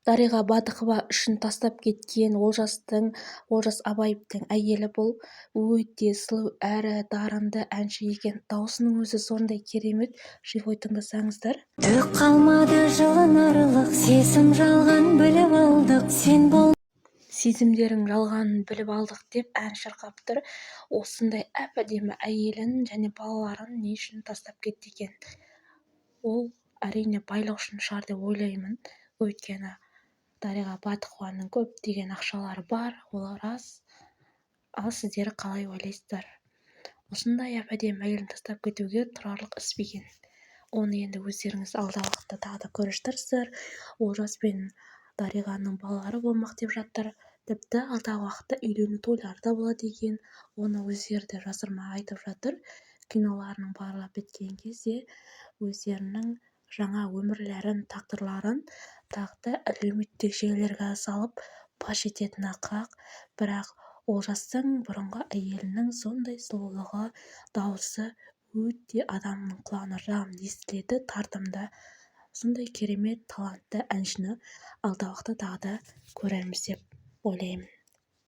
Дариға Бадықова үшін тастап кеткен Олжас Абаевтың әйелі бұл өте сұлу әрі дарынды әнші екен. Даусының өзі сондай керемет. Живой тыңдасаңыздар. Түк қалмады жылынарлық, сезім жалған біліп алдық, сен бол. Сезімдерің жалғанын біліп алдық деп ән шырқап тұр. Осындай әп-әдемі әйелін және балаларын не үшін тастап кетті екен? Ол әрине байлық үшін шығар деп ойлаймын. Өйткені Дариға Бадықованың көптеген ақшалары бар, ол рас. Ал сіздер қалай ойлайсыздар? Осындай әп-әдемі әйелін тастап кетуге тұрарлық іс пе екен? Оны енді өздеріңіз алдағы уақытта тағы да көресіздер. Олжас пен Дариғаның балалары болмақ деп жатыр. Тіпті алдағы уақытта үйлену тойлары да болады екен. Оны өздері де жасырмай айтып жатыр. Киноларының барлап біткен кезде өздерінің жаңа өмірлерін, тағдырларын тағы да әлеуметтік желілерге салып паш ететіні хақ. Бірақ Олжастың бұрынғы әйелінің сондай сұлулығы, дауысы өте адамның құлағына жағымды естіледі, тартымды. Сондай керемет талантты әншіні алдағы уақытта тағы да көреміз деп ойлаймын.